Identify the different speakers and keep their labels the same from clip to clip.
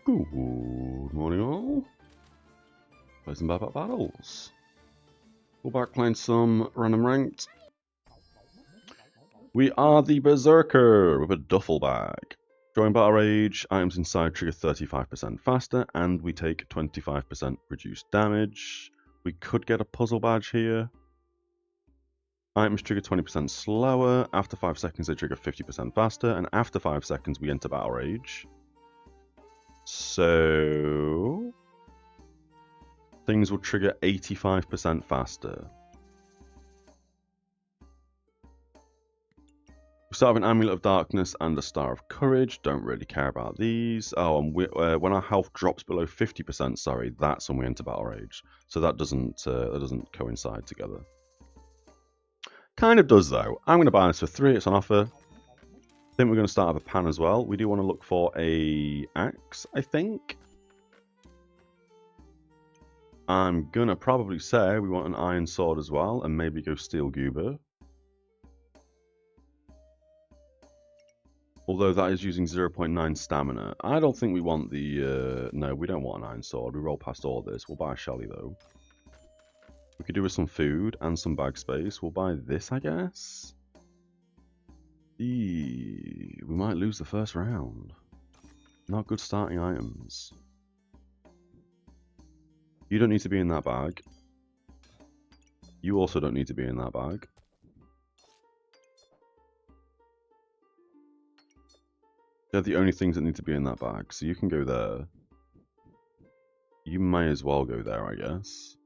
Speaker 1: Good morning all. Play some Bad Battles. We're back playing some random ranked. We are the Berserker with a Duffle Bag. During battle rage, items inside trigger 35% faster and we take 25% reduced damage. We could get a puzzle badge here. Items trigger 20% slower, after 5 seconds they trigger 50% faster, and after 5 seconds we enter battle rage. So things will trigger 85% faster. We start with an Amulet of Darkness and a Star of Courage. Don't really care about these. Oh, and when our health drops below 50%, sorry, that's when we enter battle rage. So that doesn't coincide together. Kind of does though. I'm going to buy this for 3. It's on offer. I think we're going to start with a pan as well. We do want to look for a axe, I think. I'm going to probably say we want an iron sword as well, and maybe go steel goober. Although that is using 0.9 stamina. I don't think we want the... no, we don't want an iron sword. We roll past all this. We'll buy a Shelly though. We could do with some food and some bag space. We'll buy this, I guess. We might lose the first round. Not good starting items. You don't need to be in that bag. You also don't need to be in that bag. They're the only things that need to be in that bag, so you can go there. You may as well go there, I guess.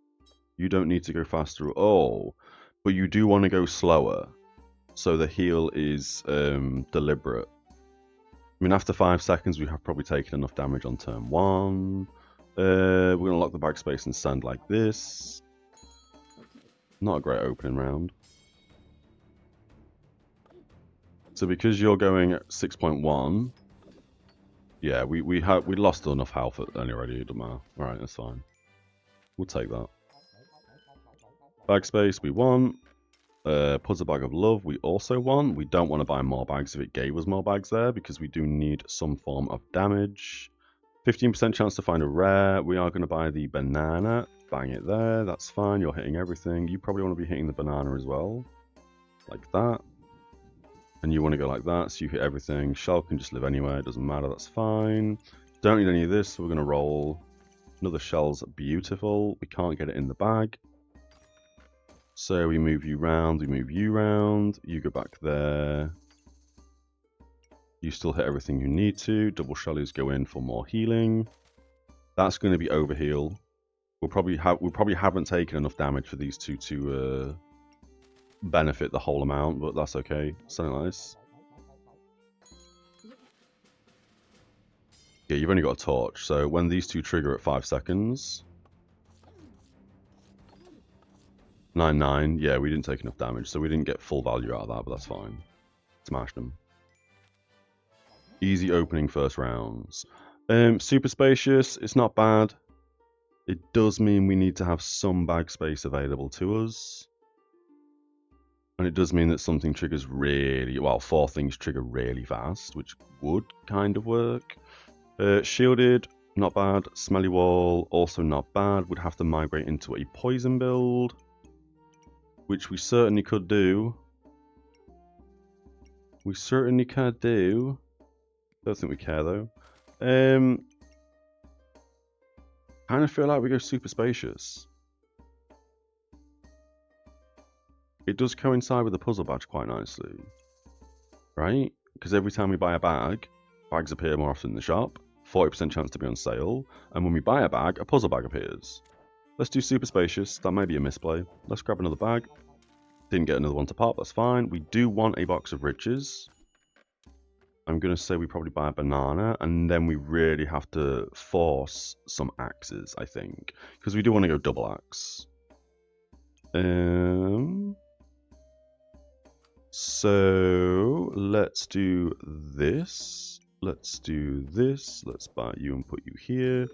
Speaker 1: You don't need to go faster. Oh, but you do want to go slower. So the heal is deliberate. I mean, after 5 seconds, we have probably taken enough damage on turn 1. We're going to lock the bag space and stand like this. Not a great opening round. So because you're going at 6.1, yeah, we lost enough health already. It doesn't matter. All right, that's fine. We'll take that. Bag space, we want. Puzzle bag of love, we also want. We don't want to buy more bags if it gave us more bags there, because we do need some form of damage. 15% chance to find a rare. We are going to buy the banana. Bang it there. That's fine. You're hitting everything. You probably want to be hitting the banana as well. Like that. And you want to go like that, so you hit everything. Shell can just live anywhere. It doesn't matter. That's fine. Don't need any of this, so we're going to roll. Another shell's beautiful. We can't get it in the bag. So we move you round, we move you round, you go back there. You still hit everything you need to. Double shellies go in for more healing. That's going to be overheal. We probably haven't taken enough damage for these two to benefit the whole amount, but that's okay. Something like this. Yeah, you've only got a torch, so when these two trigger at 5 seconds... 9-9, yeah, we didn't take enough damage, so we didn't get full value out of that, but that's fine. Smashed them. Easy opening first rounds. Super spacious, it's not bad. It does mean we need to have some bag space available to us. And it does mean that something triggers really, well, 4 things trigger really fast, which would kind of work. Shielded, not bad. Smelly wall, also not bad. Would have to migrate into a poison build, which we certainly could do. We certainly could do. Don't think we care though. Kind of feel like we go super spacious. It does coincide with the puzzle badge quite nicely, right? Because every time we buy a bag, bags appear more often in the shop. 40% chance to be on sale, and when we buy a bag, a puzzle bag appears. Let's do super spacious. That may be a misplay. Let's grab another bag. Didn't get another one to pop. That's fine. We do want a box of riches. I'm going to say we probably buy a banana, and then we really have to force some axes, I think. Because we do want to go double axe. So, let's do this. Let's do this. Let's buy you and put you here.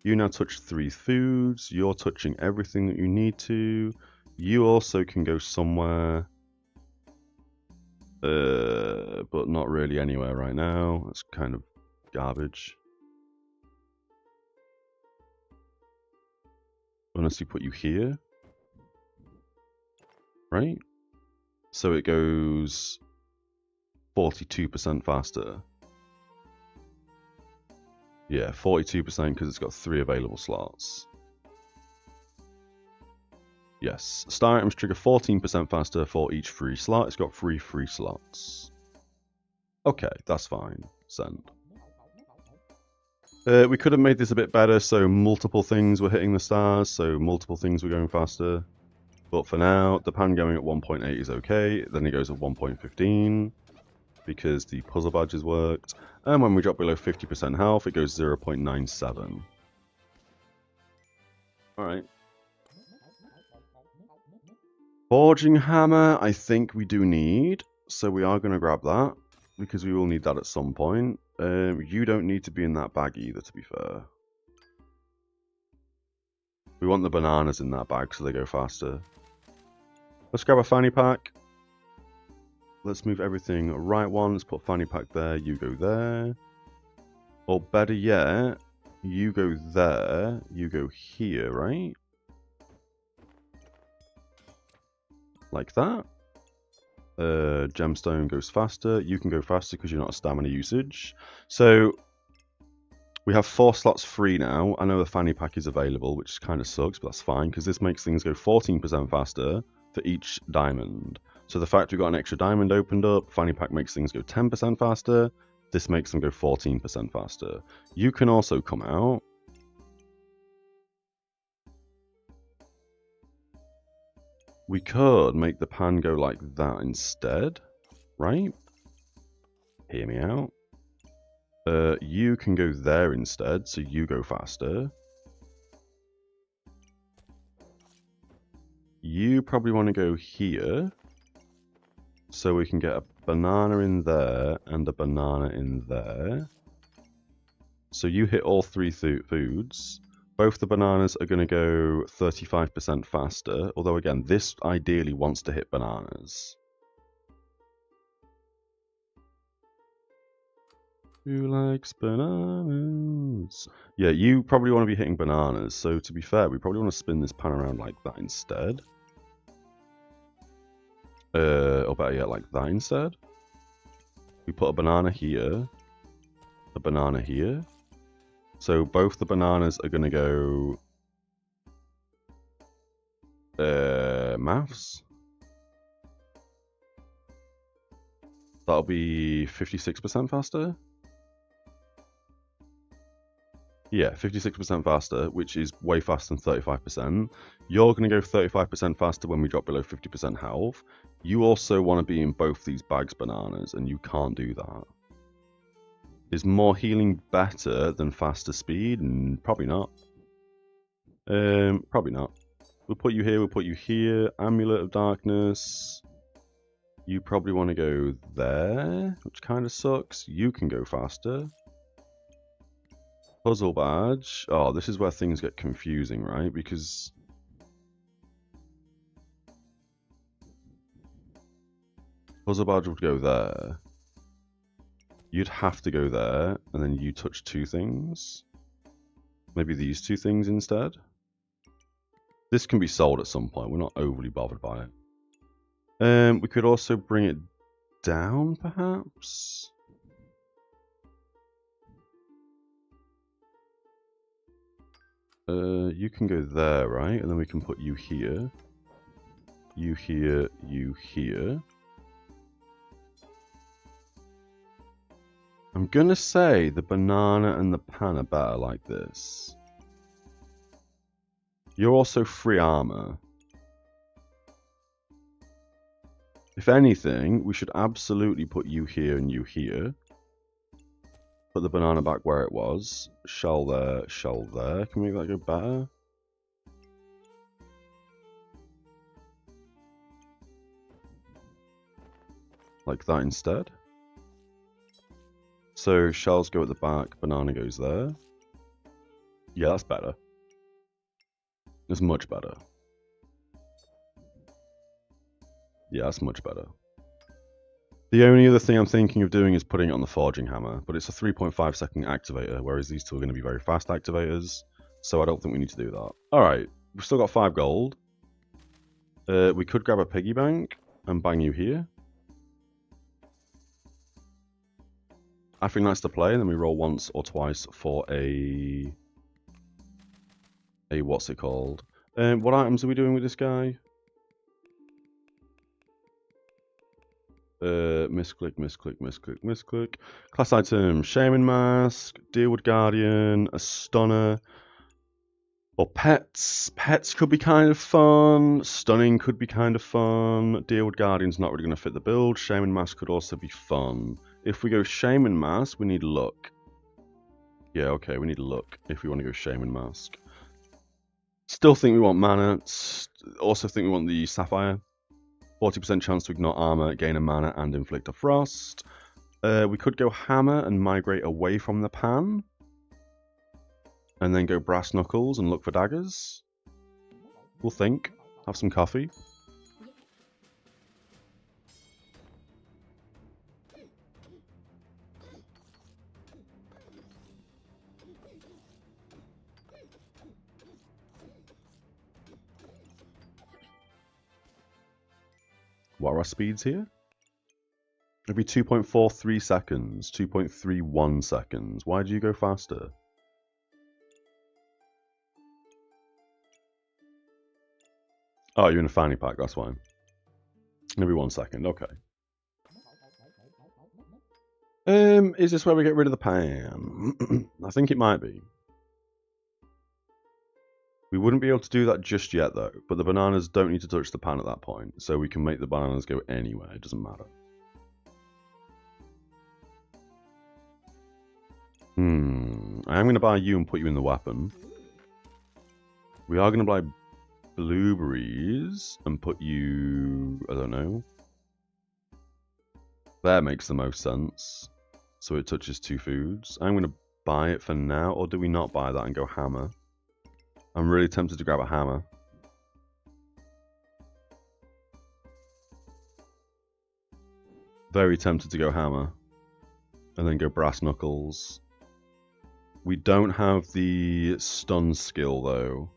Speaker 1: You now touch 3 foods. You're touching everything that you need to. You also can go somewhere. But not really anywhere right now. That's kind of garbage. unless you put you here. Right? So it goes 42% faster. Yeah, 42% because it's got 3 available slots. Yes, star items trigger 14% faster for each free slot. It's got 3 free slots. Okay, that's fine. Send. We could have made this a bit better, so multiple things were hitting the stars, so multiple things were going faster. But for now, the pan going at 1.8 is okay. Then it goes at 1.15 because the puzzle badges worked. And when we drop below 50% health, it goes 0.97. Alright. Forging hammer, I think we do need. So we are going to grab that because we will need that at some point. You don't need to be in that bag either, to be fair. We want the bananas in that bag so they go faster. Let's grab a fanny pack. Let's move everything right one. Let's put fanny pack there. You go there. Or better yet, you go there. You go here, right? Like that. Gemstone goes faster. You can go faster because you're not a stamina usage. So we have 4 slots free now. I know the fanny pack is available, which kind of sucks, but that's fine because this makes things go 14% faster for each diamond. So the fact we've got an extra diamond opened up, fanny pack makes things go 10% faster. This makes them go 14% faster. You can also come out. We could make the pan go like that instead, right? Hear me out. You can go there instead, so you go faster. You probably want to go here, so we can get a banana in there and a banana in there. So you hit all 3 foods. Both the bananas are going to go 35% faster, although again, this ideally wants to hit bananas. Who likes bananas? Yeah, you probably want to be hitting bananas, so to be fair, we probably want to spin this pan around like that instead. Or better yet, like that instead. We put a banana here, a banana here. So both the bananas are going to go... maths. That'll be 56% faster. Yeah, 56% faster, which is way faster than 35%. You're going to go 35% faster when we drop below 50% health. You also want to be in both these bags bananas, and you can't do that. Is more healing better than faster speed? Probably not. Probably not. We'll put you here, we'll put you here. Amulet of Darkness. You probably want to go there, which kind of sucks. You can go faster. Puzzle badge. Oh, this is where things get confusing, right? Because puzzle badge would go there. You'd have to go there, and then you touch 2 things. Maybe these 2 things instead. This can be sold at some point. We're not overly bothered by it. We could also bring it down, perhaps. You can go there, right? And then we can put you here. You here, you here. I'm gonna say the banana and the pan are better like this. You're also free armor. If anything, we should absolutely put you here and you here. Put the banana back where it was. Shell there, shell there. Can we make that go better? Like that instead. So shells go at the back, banana goes there. Yeah, that's better. It's much better. Yeah, that's much better. The only other thing I'm thinking of doing is putting it on the forging hammer, but it's a 3.5 second activator, whereas these two are going to be very fast activators, so I don't think we need to do that. Alright, We've still got 5 gold. We could grab a piggy bank and bang you here. I think that's the play, and then we roll once or twice for a what's it called? What items are we doing with this guy? Misclick, misclick, misclick, misclick. Class item, Shaman Mask, Deerwood Guardian, a Stunner, or Pets. Pets could be kind of fun. Stunning could be kind of fun. Deerwood Guardian's not really going to fit the build. Shaman Mask could also be fun. If we go Shaman Mask, we need luck. Yeah, okay, we need luck if we want to go Shaman Mask. Still think we want mana. Also think we want the Sapphire. 40% chance to ignore armor, gain a mana, and inflict a frost. We could go Hammer and migrate away from the pan. And then go Brass Knuckles and look for daggers. We'll think. Have some coffee. What are our speeds here? Every 2.43 seconds, 2.31 seconds. Why do you go faster? Oh, you're in a fanny pack, that's fine. Every 1 second, okay. Is this where we get rid of the pan? I think it might be. We wouldn't be able to do that just yet, though. But the bananas don't need to touch the pan at that point. So we can make the bananas go anywhere. It doesn't matter. I am going to buy you and put you in the weapon. We are going to buy blueberries and put you... I don't know. That makes the most sense. So it touches 2 foods. I'm going to buy it for now. Or do we not buy that and go hammer? I'm really tempted to grab a hammer. Very tempted to go hammer. And then go brass knuckles. We don't have the stun skill though.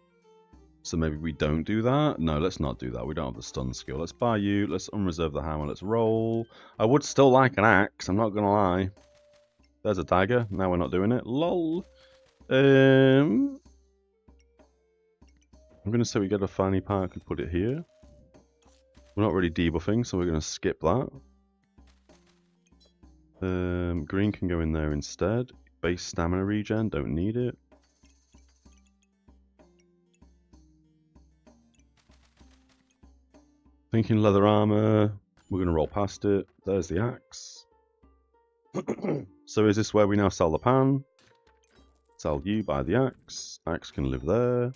Speaker 1: So maybe we don't do that? No, let's not do that. We don't have the stun skill. Let's buy you. Let's unreserve the hammer. Let's roll. I would still like an axe. I'm not going to lie. There's a dagger. Now we're not doing it. Lol. I'm going to say we get a fanny pack and put it here. We're not really debuffing, so we're going to skip that. Green can go in there instead. Base stamina regen, don't need it. Thinking leather armor. We're going to roll past it. There's the axe. So is this where we now sell the pan? Sell you, buy the axe. Axe can live there.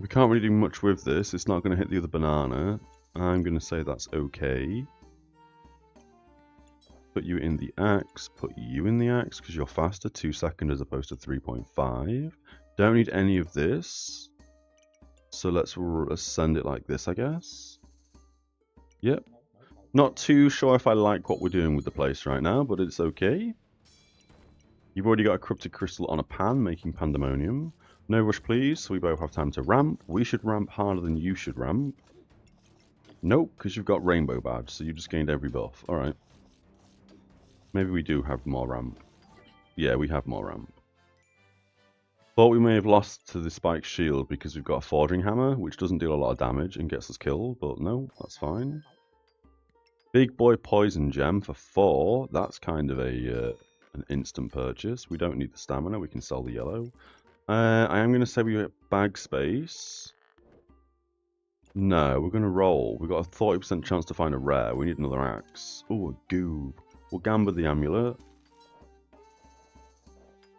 Speaker 1: We can't really do much with this. It's not going to hit the other banana. I'm going to say that's okay. Put you in the axe. Put you in the axe because you're faster. 2 seconds as opposed to 3.5. Don't need any of this. So let's send it like this, I guess. Yep. Not too sure if I like what we're doing with the place right now, but it's okay. You've already got a corrupted crystal on a pan, making pandemonium. No rush, please, so we both have time to ramp. We should ramp harder than you should ramp. Nope, because you've got rainbow badge, so you just gained every buff. Alright. Maybe we do have more ramp. Yeah, we have more ramp. Thought we may have lost to the spike shield because we've got a forging hammer, which doesn't deal a lot of damage and gets us killed, but no, that's fine. Big boy poison gem for 4. That's kind of an instant purchase. We don't need the stamina, we can sell the yellow. I am going to say we get bag space. No, we're going to roll. We've got a 40% chance to find a rare. We need another axe. Oh, a goob. We'll gamble the amulet.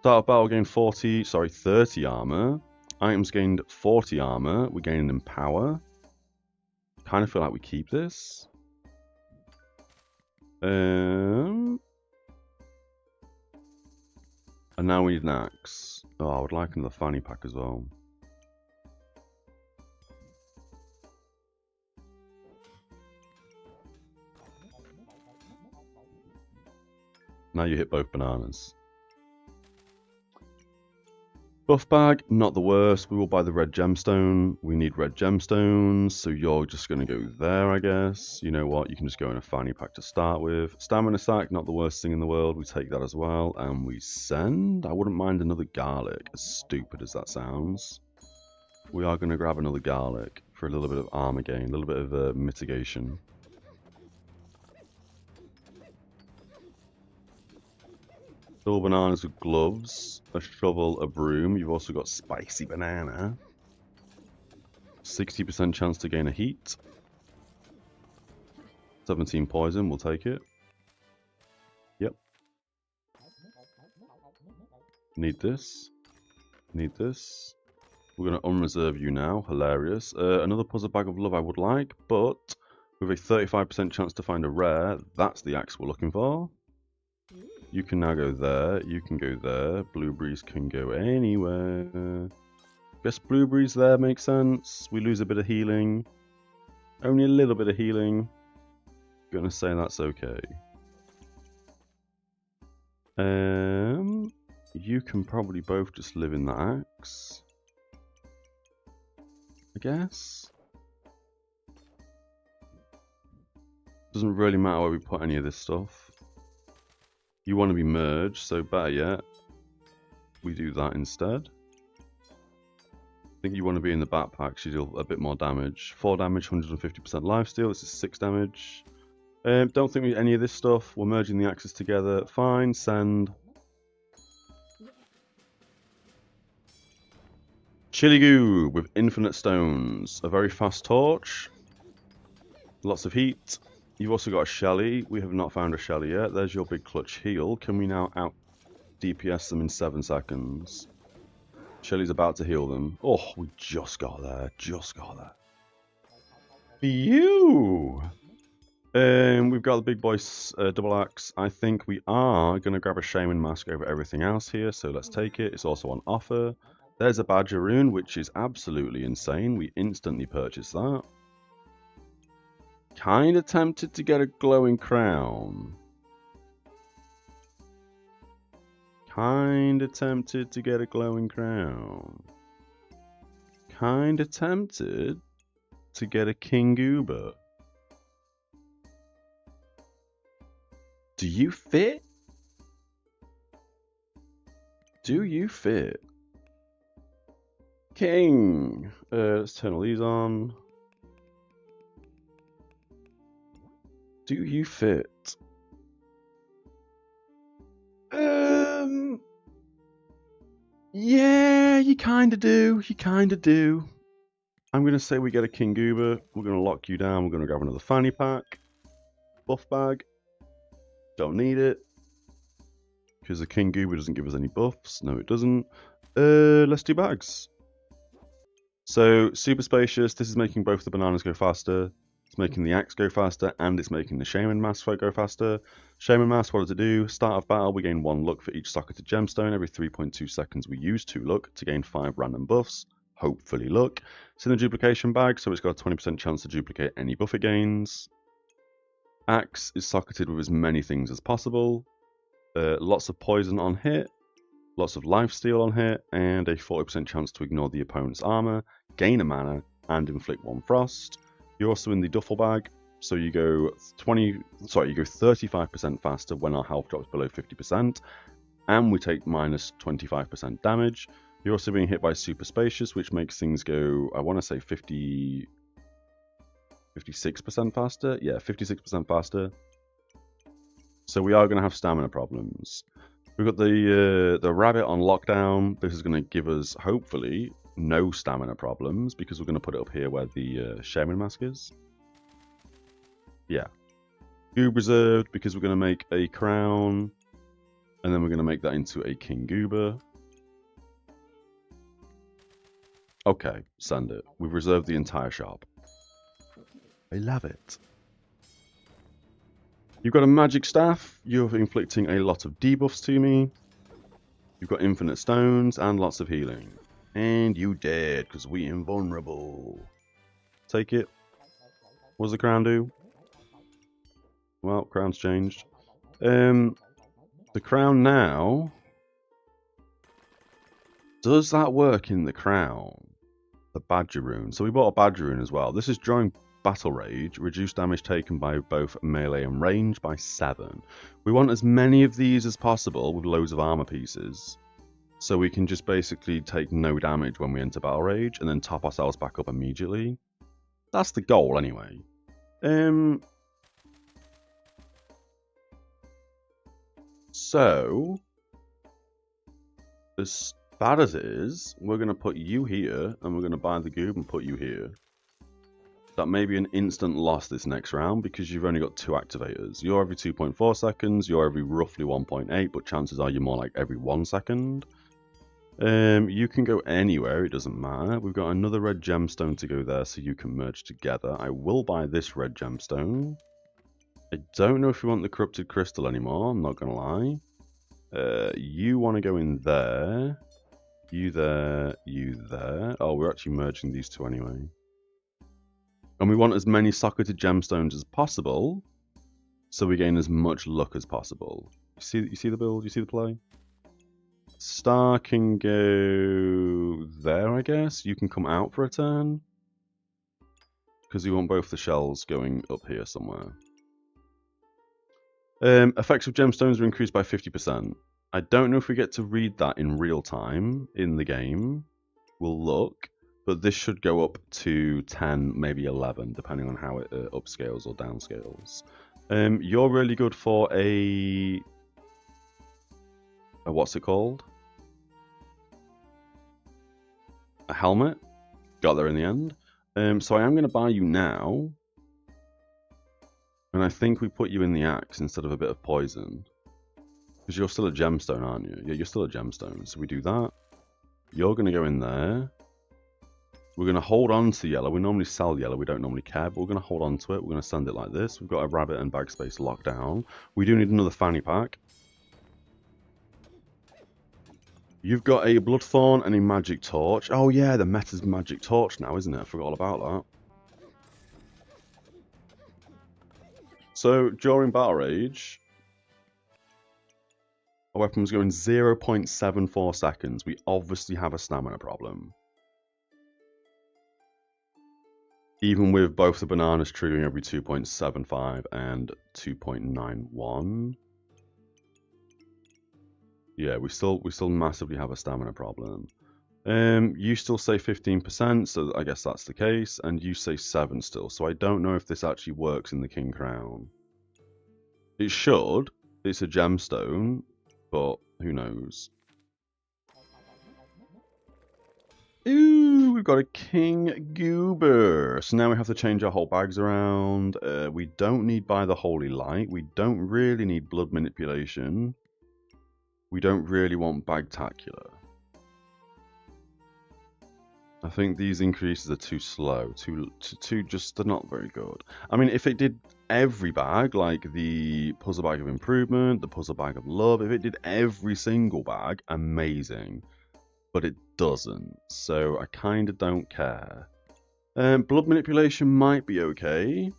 Speaker 1: Start of battle gained 30 armor. Items gained 40 armor. We're gaining in power. Kind of feel like we keep this. And now we need an axe. Oh, I would like another fanny pack as well. Now you hit both bananas. Buff bag, not the worst. We will buy the red gemstone. We need red gemstones, so you're just going to go there, I guess. You know what? You can just go in a fanny pack to start with. Stamina sack, not the worst thing in the world. We take that as well, and we send. I wouldn't mind another garlic, as stupid as that sounds. We are going to grab another garlic for a little bit of armor gain, a little bit of mitigation. Double bananas with gloves, a shovel, a broom. You've also got spicy banana. 60% chance to gain a heat. 17 poison, we'll take it. Yep. Need this. Need this. We're going to unreserve you now. Hilarious. Another puzzle bag of love I would like, but with a 35% chance to find a rare, that's the axe we're looking for. You can now go there, you can go there, blueberries can go anywhere. Guess blueberries there makes sense. We lose a bit of healing. Only a little bit of healing. Gonna say that's okay. You can probably both just live in the axe. I guess. Doesn't really matter where we put any of this stuff. You want to be merged, so better yet, we do that instead. I think you want to be in the backpack, you deal a bit more damage. 4 damage, 150% lifesteal, this is 6 damage. Don't think we need any of this stuff, we're merging the axes together. Fine, send. Chili Goo with infinite stones. A very fast torch. Lots of heat. You've also got a Shelly. We have not found a Shelly yet. There's your big clutch heal. Can we now out DPS them in 7 seconds? Shelly's about to heal them. Oh, we just got there. Just got there. Phew! We've got the big boy's double axe. I think we are going to grab a Shaman Mask over everything else here. So let's take it. It's also on offer. There's a Badger Rune, which is absolutely insane. We instantly purchase that. Kinda tempted to get a glowing crown. Kinda tempted to get a glowing crown. Kinda tempted to get a King Goober. Do you fit? Do you fit? King! Let's turn all these on. Do you fit? Yeah, you kinda do. You kinda do. I'm gonna say we get a King Goober. We're gonna lock you down. We're gonna grab another fanny pack. Buff bag. Don't need it. Because the King Goober doesn't give us any buffs. No, it doesn't. Let's do bags. So, super spacious. This is making both the bananas go faster. It's making the axe go faster, and it's making the Shaman Mask go faster. Shaman Mask, what does it do? Start of battle, we gain 1 luck for each socketed gemstone. Every 3.2 seconds, we use 2 luck to gain 5 random buffs. Hopefully luck. It's in the duplication bag, so it's got a 20% chance to duplicate any buff it gains. Axe is socketed with as many things as possible. Lots of poison on hit. Lots of lifesteal on hit, and a 40% chance to ignore the opponent's armor, gain a mana, and inflict 1 frost. You're also in the Duffle Bag, so you go 35% faster when our health drops below 50%, and we take minus 25% damage. You're also being hit by Super Spacious, which makes things go, I want to say 56% faster? Yeah, 56% faster. So we are going to have stamina problems. We've got the rabbit on lockdown. This is going to give us, hopefully, no stamina problems, because we're going to put it up here where the Shaman Mask is. Yeah. Goob reserved, because we're going to make a crown, and then we're going to make that into a King Goober. Okay, send it. We've reserved the entire shop. I love it. You've got a magic staff. You're inflicting a lot of debuffs to me. You've got infinite stones and lots of healing. And you dead, because we invulnerable. Take it. What does the crown do? Well, crown's changed. The crown now. Does that work in the crown? The Badger Rune. So we bought a Badger Rune as well. This is during Battle Rage. Reduce damage taken by both melee and range by 7. We want as many of these as possible with loads of armor pieces. So we can just basically take no damage when we enter Battle Rage and then top ourselves back up immediately. That's the goal anyway. So, as bad as it is, we're going to put you here, and we're going to buy the goob and put you here. That may be an instant loss this next round, because you've only got 2 activators. You're every 2.4 seconds, you're every roughly 1.8, but chances are you're more like every 1 second. You can go anywhere, it doesn't matter. We've got another red gemstone to go there, so you can merge together. I will buy this red gemstone. I don't know if you want the corrupted crystal anymore, I'm not going to lie. You want to go in there. You there, you there. Oh, we're actually merging these two anyway. And we want as many socketed gemstones as possible, so we gain as much luck as possible. You see the build? You see the play? Star can go there, I guess. You can come out for a turn, because we want both the shells going up here somewhere. Effects of gemstones are increased by 50%. I don't know if we get to read that in real time in the game. We'll look, but this should go up to 10, maybe 11, depending on how it upscales or downscales. You're really good for a what's it called? A helmet. Got there in the end. So I am going to buy you now. And I think we put you in the axe instead of a bit of poison. Because you're still a gemstone, aren't you? Yeah, you're still a gemstone. So we do that. You're going to go in there. We're going to hold on to yellow. We normally sell yellow. We don't normally care. But we're going to hold on to it. We're going to send it like this. We've got a rabbit and bag space locked down. We do need another fanny pack. You've got a Bloodthorn and a Magic Torch. Oh yeah, the meta's Magic Torch now, isn't it? I forgot all about that. So, during Battle Rage, our weapons go in 0.74 seconds. We obviously have a stamina problem. Even with both the bananas triggering every 2.75 and 2.91. Yeah, we still massively have a stamina problem. You still say 15%, so I guess that's the case, and you say 7 still, so I don't know if this actually works in the King Crown. It should. It's a gemstone, but who knows. Ooh, we've got a King Goober. So now we have to change our whole bags around. We don't need By the Holy Light. We don't really need Blood Manipulation. We don't really want Bagtacular. I think these increases are too slow, too just, they're not very good. I mean, if it did every bag, like the Puzzle Bag of Improvement, the Puzzle Bag of Love, if it did every single bag, amazing. But it doesn't, so I kind of don't care. Blood Manipulation might be okay.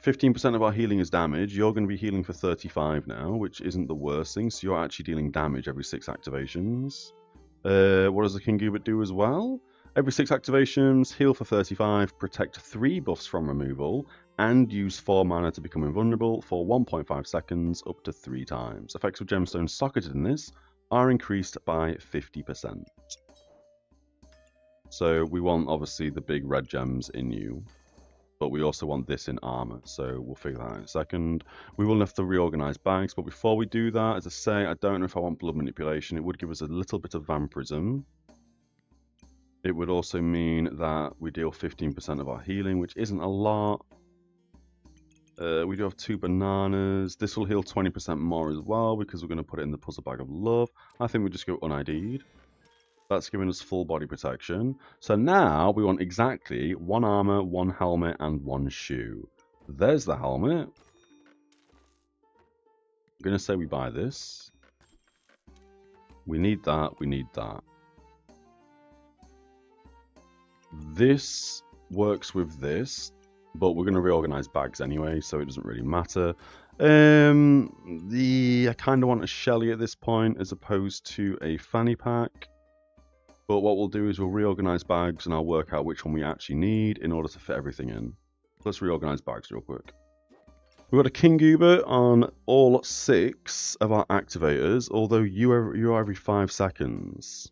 Speaker 1: 15% of our healing is damage. You're going to be healing for 35 now, which isn't the worst thing, so you're actually dealing damage every 6 activations. What does the King Goobert do as well? Every 6 activations, heal for 35, protect 3 buffs from removal, and use 4 mana to become invulnerable for 1.5 seconds up to 3 times. Effects of gemstones socketed in this are increased by 50%. So we want, obviously, the big red gems in you, but we also want this in armor, so we'll figure that out in a second. We will have to reorganize bags, but before we do that, as I say, I don't know if I want blood manipulation. It would give us a little bit of vampirism. It would also mean that we deal 15% of our healing, which isn't a lot. We do have 2 bananas. This will heal 20% more as well, because we're going to put it in the Puzzle Bag of Love. I think we just go un-ID'd. That's giving us full body protection. So now we want exactly 1 armor, 1 helmet, and 1 shoe. There's the helmet. I'm going to say we buy this. We need that. We need that. This works with this, but we're going to reorganize bags anyway, so it doesn't really matter. I kind of want a Shelly at this point as opposed to a fanny pack. But what we'll do is we'll reorganize bags and I'll work out which one we actually need in order to fit everything in. Let's reorganize bags real quick. We've got a King Goober on all 6 of our activators, although you are every 5 seconds.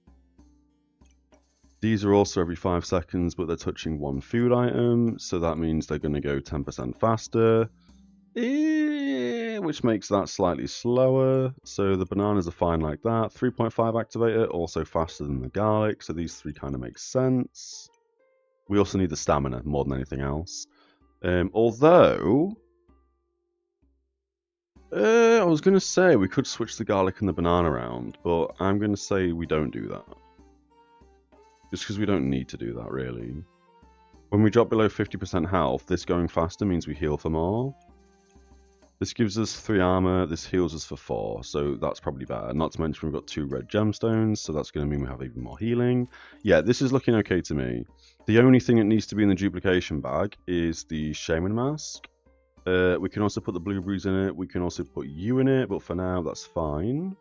Speaker 1: These are also every 5 seconds, but they're touching 1 food item, so that means they're going to go 10% faster. Which makes that slightly slower. So the bananas are fine like that. 3.5 activator, also faster than the garlic, so these 3 kind of make sense. We also need the stamina more than anything else. Although, I was going to say we could switch the garlic and the banana around, but I'm going to say we don't do that. Just because we don't need to do that, really. When we drop below 50% health, this going faster means we heal for more. This gives us 3 armor, this heals us for 4, so that's probably better. Not to mention we've got 2 red gemstones, so that's going to mean we have even more healing. Yeah, this is looking okay to me. The only thing that needs to be in the duplication bag is the shaman mask. We can also put the blueberries in it, we can also put you in it, but for now that's fine.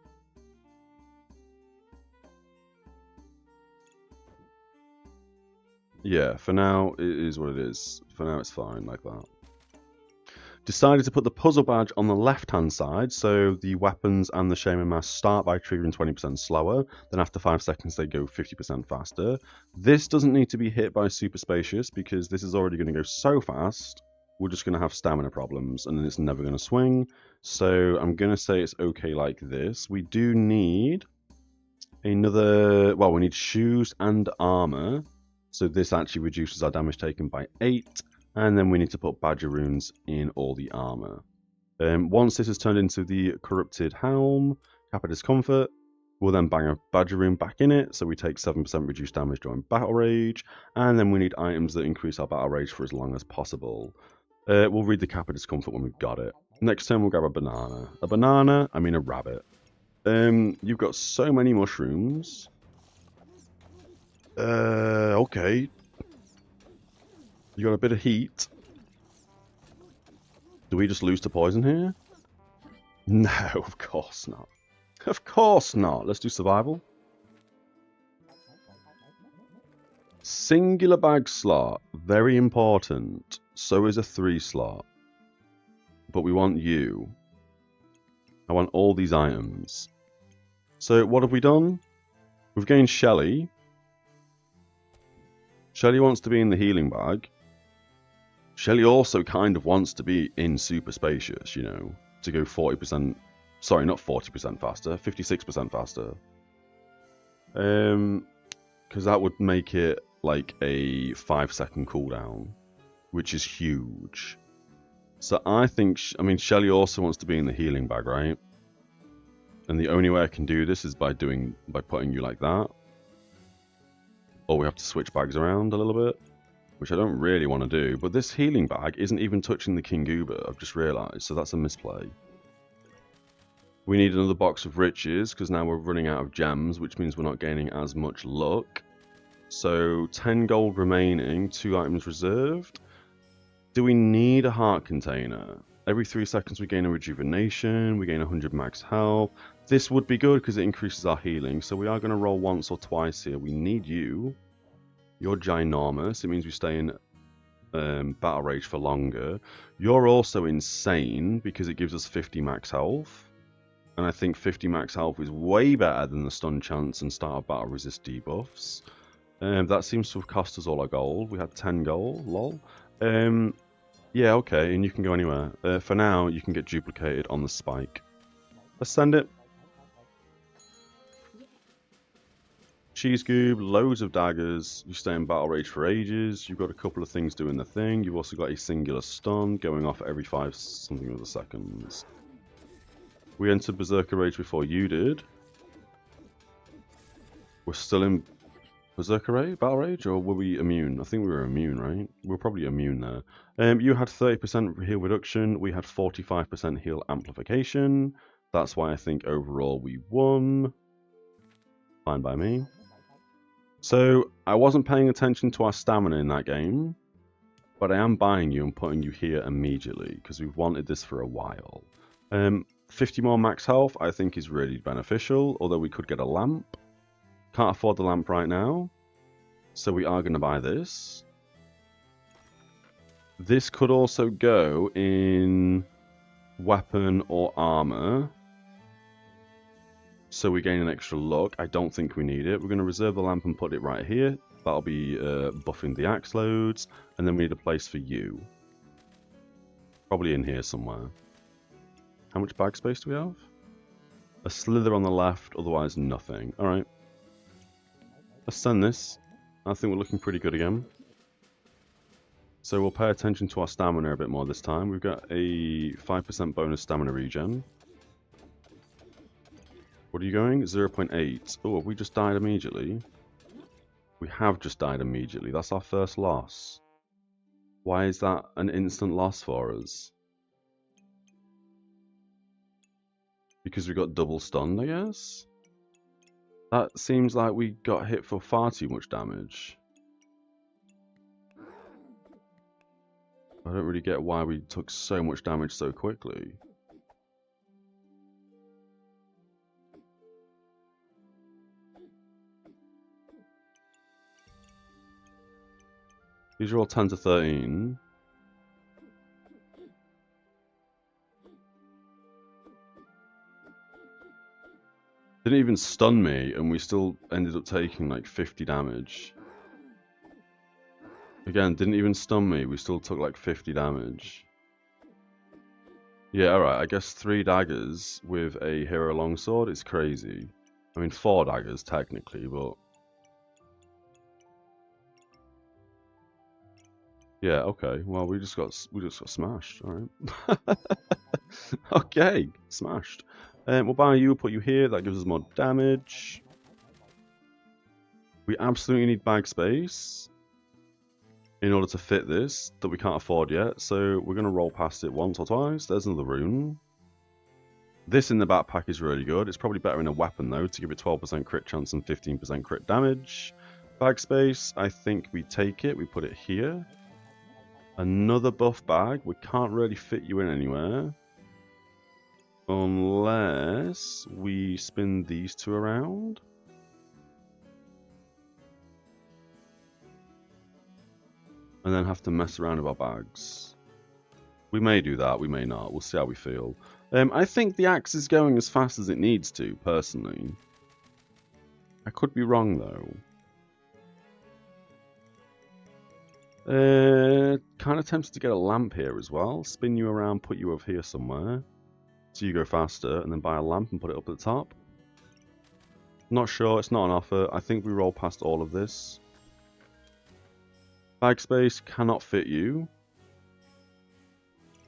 Speaker 1: Yeah, for now it is what it is. For now it's fine like that. Decided to put the puzzle badge on the left-hand side, so the weapons and the shaman mask start by triggering 20% slower, then after 5 seconds they go 50% faster. This doesn't need to be hit by super spacious, because this is already going to go so fast, we're just going to have stamina problems, and then it's never going to swing. So I'm going to say it's okay like this. We do need another, well, we need shoes and armor, so this actually reduces our damage taken by 8. And then we need to put badger runes in all the armor. Once this is turned into the corrupted helm, cap of discomfort, we'll then bang a badger rune back in it, so we take 7% reduced damage during battle rage, and then we need items that increase our battle rage for as long as possible. We'll read the cap of discomfort when we've got it. Next turn we'll grab a banana. A rabbit. You've got so many mushrooms. Okay. You got a bit of heat. Do we just lose to poison here? No, of course not. Of course not. Let's do survival. Singular bag slot. Very important. So is a 3 slot. But we want you. I want all these items. So what have we done? We've gained Shelly. Shelly wants to be in the healing bag. Shelly also kind of wants to be in super spacious, you know, to go 40%, sorry, not 40% faster, 56% faster. Because that would make it like a 5-second cooldown, which is huge. So I think, Shelly also wants to be in the healing bag, right? And the only way I can do this is by putting you like that. Or we have to switch bags around a little bit, which I don't really want to do. But this healing bag isn't even touching the King Goober, I've just realised, so that's a misplay. We need another box of riches, because now we're running out of gems, which means we're not gaining as much luck. So 10 gold remaining, 2 items reserved. Do we need a heart container? Every 3 seconds we gain a rejuvenation, we gain 100 max health. This would be good because it increases our healing, so we are going to roll once or twice here. We need you. You're ginormous, it means we stay in battle rage for longer. You're also insane because it gives us 50 max health. And I think 50 max health is way better than the stun chance and start of battle resist debuffs. That seems to have cost us all our gold. We had 10 gold, lol. Yeah, okay, and you can go anywhere. For now, you can get duplicated on the spike. Let's send it. Cheese Goob, loads of daggers. You stay in battle rage for ages. You've got a couple of things doing the thing. You've also got a singular stun going off every 5 something other seconds. We entered Berserker rage before you did. We're still in Berserker rage, battle rage, or were we immune? I think we were immune, right? We were probably immune there. You had 30% heal reduction. We had 45% heal amplification. That's why I think overall we won. Fine by me. So I wasn't paying attention to our stamina in that game. But I am buying you and putting you here immediately because we've wanted this for a while. 50 more max health I think is really beneficial, although we could get a lamp. Can't afford the lamp right now, so we are going to buy this. This could also go in weapon or armor, so we gain an extra luck. I don't think we need it. We're going to reserve the lamp and put it right here. That'll be buffing the axe loads, and then we need a place for you. Probably in here somewhere. How much bag space do we have? A slither on the left, otherwise nothing. Alright. Let's send this. I think we're looking pretty good again. So we'll pay attention to our stamina a bit more this time. We've got a 5% bonus stamina regen. What are you going? 0.8. Oh, have we just died immediately? We have just died immediately. That's our first loss. Why is that an instant loss for us? Because we got double stunned, I guess? That seems like we got hit for far too much damage. I don't really get why we took so much damage so quickly. These are all 10 to 13. Didn't even stun me, and we still ended up taking like 50 damage. Again, didn't even stun me, we still took like 50 damage. Yeah, alright, I guess 3 daggers with a hero longsword is crazy. I mean, 4 daggers technically, but... yeah, okay, well we just got smashed, alright. Okay, smashed. We'll buy you, we'll put you here, that gives us more damage. We absolutely need bag space in order to fit this, that we can't afford yet, so we're going to roll past it once or twice. There's another rune. This in the backpack is really good. It's probably better in a weapon though, to give it 12% crit chance and 15% crit damage. Bag space, I think we take it, we put it here. Another buff bag, we can't really fit you in anywhere. Unless we spin these two around. And then have to mess around with our bags. We may do that, we may not. We'll see how we feel. I think the axe is going as fast as it needs to, personally. I could be wrong, though. Kind of tempted to get a lamp here as well. Spin you around, put you over here somewhere. So you go faster, and then buy a lamp and put it up at the top. Not sure, it's not an offer. I think we roll past all of this. Bag space cannot fit you.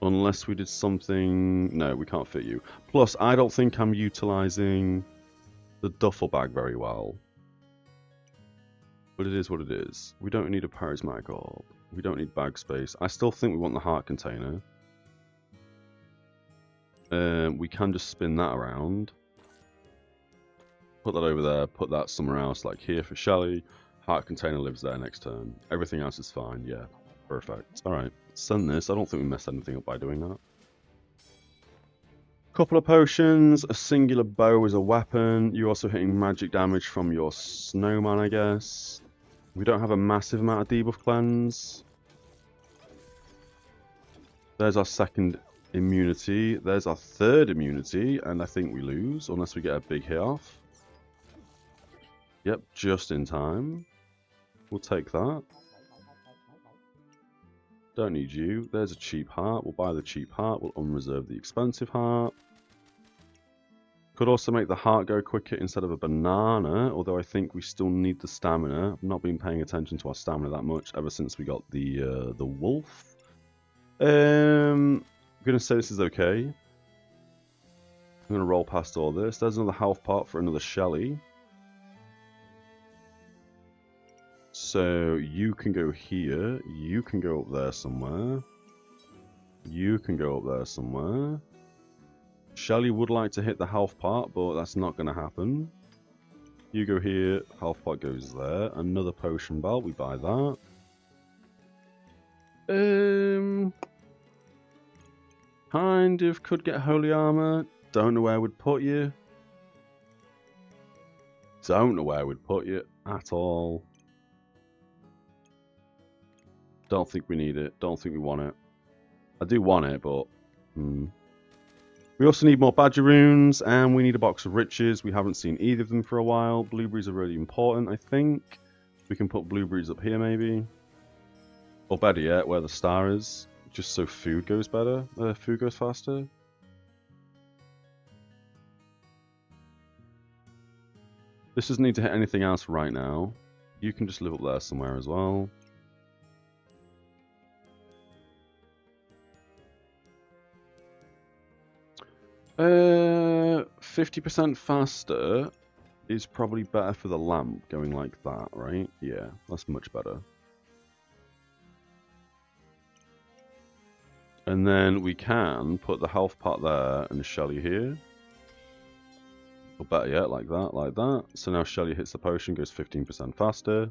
Speaker 1: Unless we did something... no, we can't fit you. Plus, I don't think I'm utilising the duffel bag very well. But it is what it is. We don't need a charismatic orb. We don't need bag space. I still think we want the heart container. We can just spin that around. Put that over there, put that somewhere else, like here for Shelly. Heart container lives there next turn. Everything else is fine, yeah. Perfect. Alright, send this. I don't think we messed anything up by doing that. Couple of potions, a singular bow is a weapon. You're also hitting magic damage from your snowman, I guess. We don't have a massive amount of debuff cleanse. There's our second immunity. There's our third immunity, and I think we lose, unless we get a big hit off. Yep, just in time. We'll take that. Don't need you. There's a cheap heart. We'll buy the cheap heart. We'll unreserve the expensive heart. Could also make the heart go quicker instead of a banana, although I think we still need the stamina. I've not been paying attention to our stamina that much ever since we got the wolf. I'm going to say this is okay. I'm going to roll past all this. There's another health pot for another Shelly. So you can go here, you can go up there somewhere, you can go up there somewhere. Shelly would like to hit the health pot, but that's not going to happen. You go here, health pot goes there. Another potion belt, we buy that. Kind of could get holy armor. Don't know where I would put you. Don't know where I would put you at all. Don't think we need it. Don't think we want it. I do want it, but... We also need more badger runes, and we need a box of riches. We haven't seen either of them for a while. Blueberries are really important, I think. We can put blueberries up here, maybe. Or better yet, where the star is. Just so food goes better. Food goes faster. This doesn't need to hit anything else right now. You can just live up there somewhere as well. Uh, 50% faster is probably better for the lamp going like that, right? Yeah, that's much better. And then we can put the health part there and Shelly here. Or better yet, like that, like that. So now Shelly hits the potion, goes 15% faster.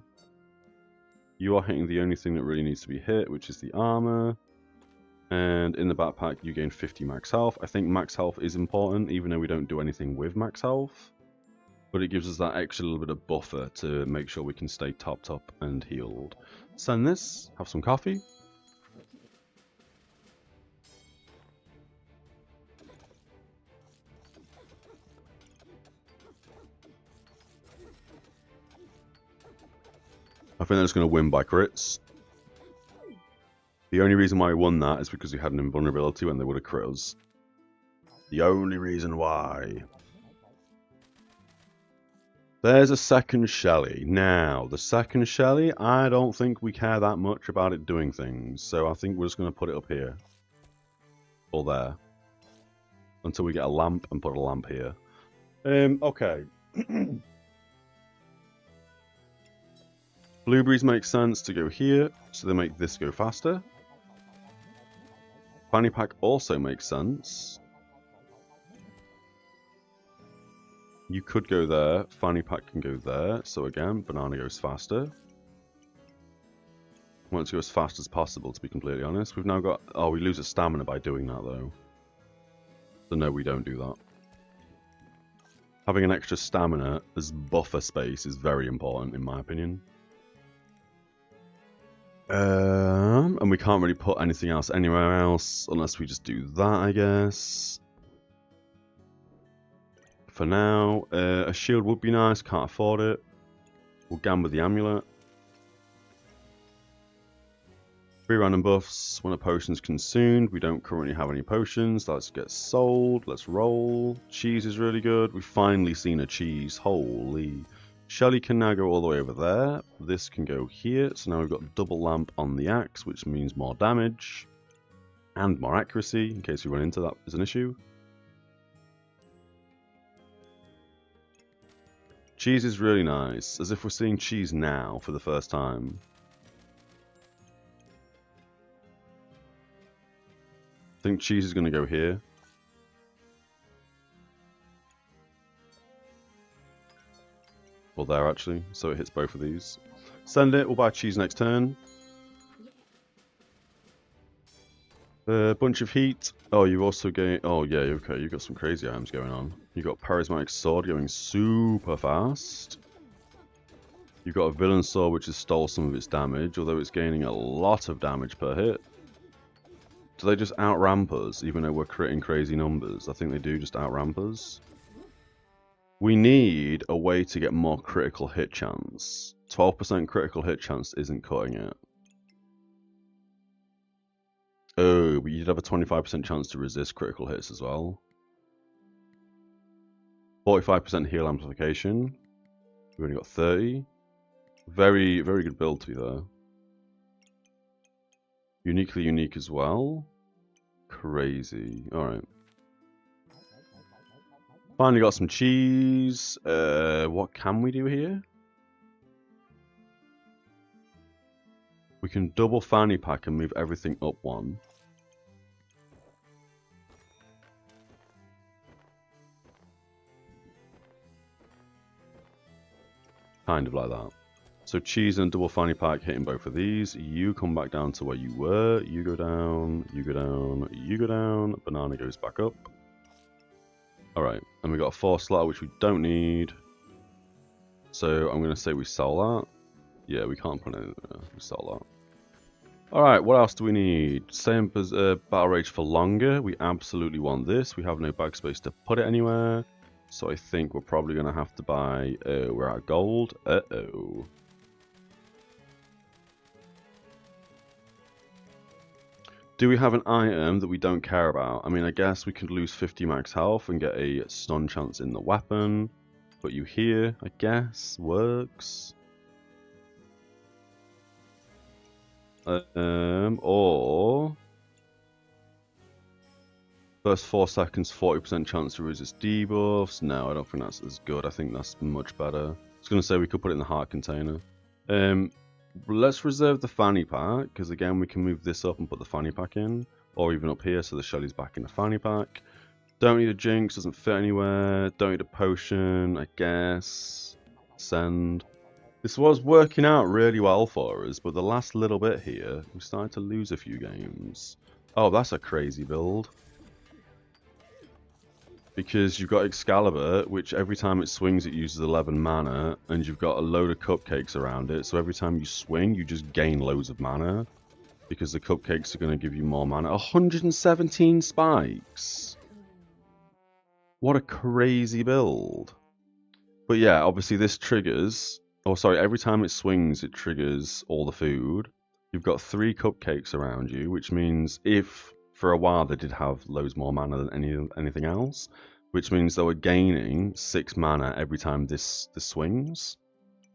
Speaker 1: You are hitting the only thing that really needs to be hit, which is the armor. And in the backpack, you gain 50 max health. I think max health is important, even though we don't do anything with max health. But it gives us that extra little bit of buffer to make sure we can stay topped up and healed. Send this, have some coffee. I think they're just going to win by crits. The only reason why we won that is because we had an invulnerability when they would have crit us. The only reason why. There's a second Shelly. Now, the second Shelly, I don't think we care that much about it doing things. So I think we're just going to put it up here. Or there. Until we get a lamp and put a lamp here. Okay. Blueberries make sense to go here, so they make this go faster. Fanny pack also makes sense. You could go there, fanny pack can go there, so again, banana goes faster. I want it to go as fast as possible, to be completely honest. We've now got... Oh, we lose a stamina by doing that, though. So no, we don't do that. Having an extra stamina as buffer space is very important, in my opinion. And we can't really put anything else anywhere else, unless we just do that, I guess. For now, a shield would be nice, can't afford it. We'll gamble the amulet. 3 random buffs when a potion's consumed. We don't currently have any potions. Let's get sold. Let's roll. Cheese is really good. We've finally seen a cheese. Holy. Shelly can now go all the way over there. This can go here. So now we've got double lamp on the axe, which means more damage. And more accuracy, in case we run into that as an issue. Cheese is really nice. As if we're seeing cheese now for the first time. I think cheese is going to go here. Or there, actually. So it hits both of these. Send it. We'll buy cheese next turn. A bunch of heat. Oh, you also gain... Oh, yeah, okay. You've got some crazy items going on. You've got Charismatic Sword going super fast. You've got a Villain Sword, which has stole some of its damage, although it's gaining a lot of damage per hit. Do they just outramp us, even though we're critting crazy numbers? I think they do just outramp us. We need a way to get more critical hit chance. 12% critical hit chance isn't cutting it. Oh, but you'd have a 25% chance to resist critical hits as well. 45% heal amplification. We've only got 30. Very, very good build to be there. Uniquely unique as well. Crazy. Alright. Finally got some cheese. What can we do here? We can double fanny pack and move everything up one. Kind of like that. So cheese and double fanny pack hitting both of these. You come back down to where you were. You go down, you go down, you go down. Banana goes back up. Alright, and we got a 4 slot which we don't need. So I'm going to say we sell that. Yeah, we can't put it in there. We sell that. Alright, what else do we need? Same as Battle Rage for longer. We absolutely want this. We have no bag space to put it anywhere. So I think we're probably going to have to buy... we're at gold. Uh-oh. Do we have an item that we don't care about? I mean, I guess we could lose 50 max health and get a stun chance in the weapon. Put you here, I guess. Works. Or... First 4 seconds, 40% chance to resist debuffs. No, I don't think that's as good. I think that's much better. I was going to say we could put it in the heart container. Let's reserve the fanny pack, because again we can move this up and put the fanny pack in, or even up here so the Shelly's back in the fanny pack. Don't need a jinx, doesn't fit anywhere. Don't need a potion, I guess. Send. This was working out really well for us, but the last little bit here, we started to lose a few games. Oh, that's a crazy build. Because you've got Excalibur, which every time it swings it uses 11 mana, and you've got a load of cupcakes around it, so every time you swing you just gain loads of mana, because the cupcakes are going to give you more mana. 117 spikes! What a crazy build. But yeah, obviously this triggers, oh sorry, every time it swings it triggers all the food. You've got 3 cupcakes around you, which means if... For a while they did have loads more mana than anything else, which means they were gaining 6 mana every time this swings.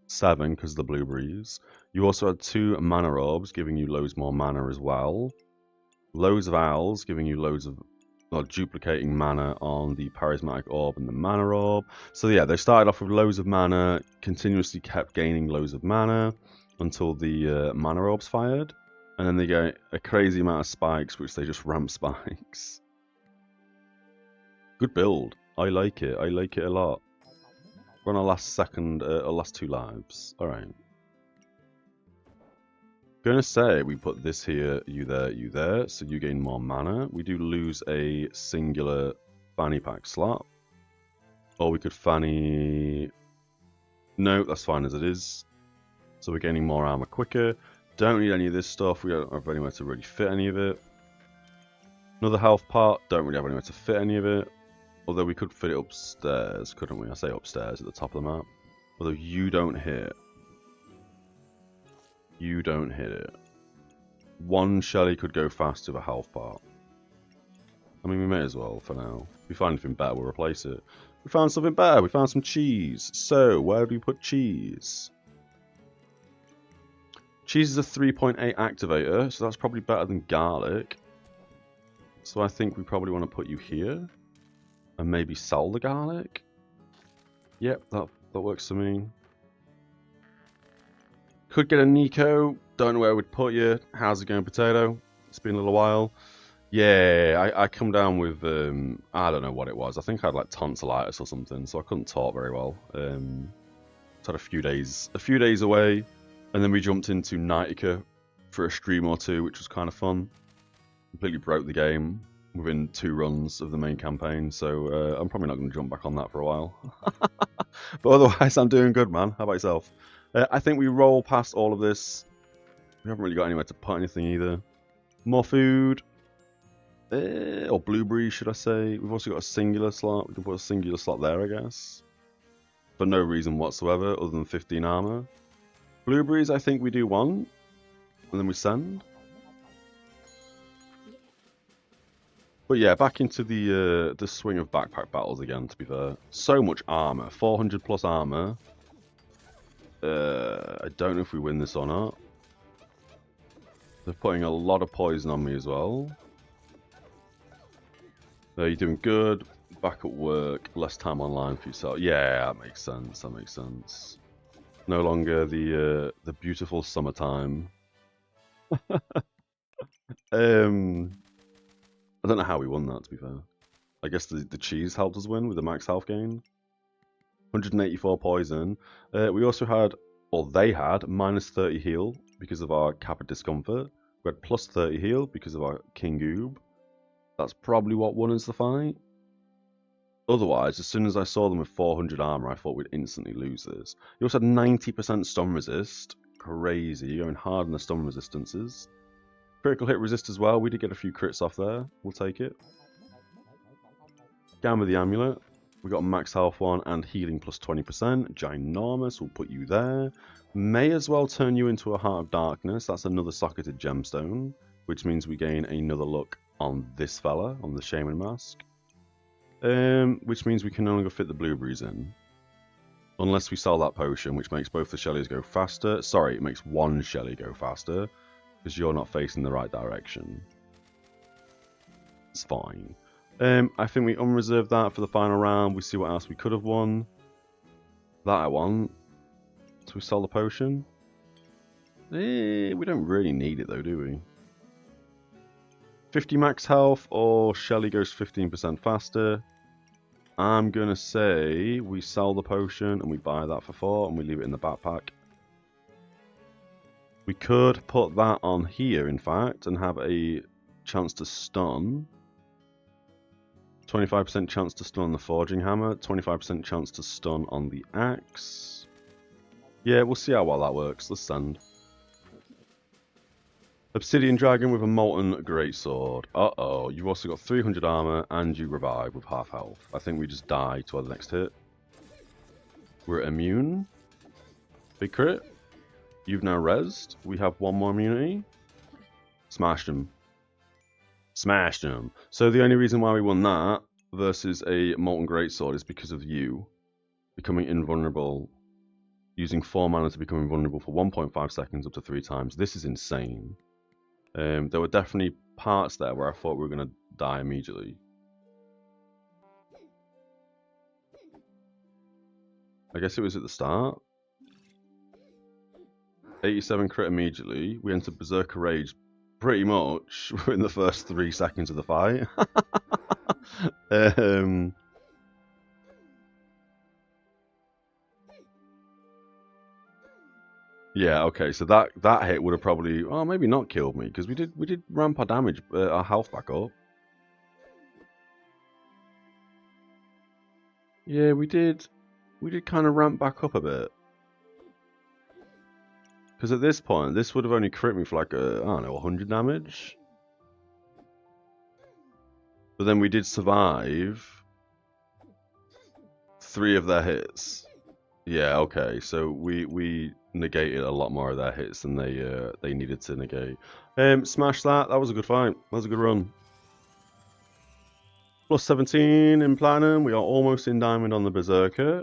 Speaker 1: 7 because of the blueberries. You also had 2 mana orbs giving you loads more mana as well. Loads of owls giving you loads of, or duplicating mana on the charismatic orb and the mana orb. So yeah, they started off with loads of mana, continuously kept gaining loads of mana until the mana orbs fired. And then they get a crazy amount of spikes, which they just ramp spikes. Good build. I like it. I like it a lot. We're on our last last 2 lives. Alright. Gonna say we put this here, you there, so you gain more mana. We do lose a singular fanny pack slot. Or we could fanny... No, that's fine as it is. So we're gaining more armor quicker. Don't need any of this stuff, we don't have anywhere to really fit any of it. Another health part, don't really have anywhere to fit any of it. Although we could fit it upstairs, couldn't we? I say upstairs at the top of the map. Although you don't hit. You don't hit it. One Shelly could go fast with a health part. I mean, we may as well for now. If we find anything better, we'll replace it. We found something better, we found some cheese. So, where do we put cheese? Cheese is a 3.8 activator, so that's probably better than garlic. So I think we probably want to put you here. And maybe sell the garlic. Yep, that works for me. Could get a Nico. Don't know where we'd put you. How's it going, potato? It's been a little while. Yeah, I come down with, I don't know what it was. I think I had like tonsillitis or something, so I couldn't talk very well. Had a few days away. And then we jumped into Nightica for a stream or 2, which was kind of fun. Completely broke the game within 2 runs of the main campaign, so I'm probably not going to jump back on that for a while. But otherwise, I'm doing good, man. How about yourself? I think we roll past all of this. We haven't really got anywhere to put anything either. More food. Or blueberries, should I say. We've also got a singular slot. We can put a singular slot there, I guess. For no reason whatsoever, other than 15 armor. Blueberries, I think we do want, and then we send. But yeah, back into the swing of backpack battles again, to be fair. So much armor, 400 plus armor. I don't know if we win this or not. They're putting a lot of poison on me as well. You're doing good, back at work, less time online for yourself. Yeah, that makes sense, that makes sense. No longer the beautiful summertime. I don't know how we won that, to be fair. I guess the cheese helped us win with the max health gain. 184 poison. We also had or they had, minus 30 heal because of our Kappa Discomfort. We had plus 30 heal because of our King Oob. That's probably what won us the fight. Otherwise, as soon as I saw them with 400 armor, I thought we'd instantly lose this. You also had 90% stun resist. Crazy. You're going hard on the stun resistances. Critical hit resist as well. We did get a few crits off there. We'll take it. Down with the amulet. We got a max health one and healing plus 20%. Ginormous. We'll put you there. May as well turn you into a Heart of Darkness. That's another socketed gemstone, which means we gain another look on this fella, on the Shaman Mask. Which means we can no longer fit the blueberries in. Unless we sell that potion, which makes both the Shellies go faster. Sorry, it makes one Shelly go faster, because you're not facing the right direction. It's fine. I think we unreserve that for the final round. We see what else we could have won. That I want. So we sell the potion. We don't really need it though, do we? 50 max health or Shelly goes 15% faster. I'm going to say we sell the potion and we buy that for 4 and we leave it in the backpack. We could put that on here, in fact, and have a chance to stun. 25% chance to stun on the Forging Hammer, 25% chance to stun on the Axe. Yeah, we'll see how well that works. Let's send. Obsidian Dragon with a Molten Greatsword. Uh-oh, you've also got 300 armor and you revive with half health. I think we just die to our next hit. We're immune. Big crit. You've now rezzed. We have one more immunity. Smashed him. Smashed him. So the only reason why we won that versus a Molten Greatsword is because of you becoming invulnerable. Using 4 mana to become invulnerable for 1.5 seconds up to 3 times. This is insane. There were definitely parts there where I thought we were going to die immediately. I guess it was at the start. 87 crit immediately. We entered Berserker Rage pretty much in the first 3 seconds of the fight. Yeah, okay, so that hit would have probably, oh, maybe not killed me, because we did ramp our damage, our health back up. Yeah, we did kind of ramp back up a bit. Because at this point, this would have only crit me for like, I don't know, 100 damage. But then we did survive 3 of their hits. Yeah, okay, so we negated a lot more of their hits than they needed to negate. Smash that. That was a good fight. That was a good run. Plus 17 in platinum. We are almost in diamond on the Berserker.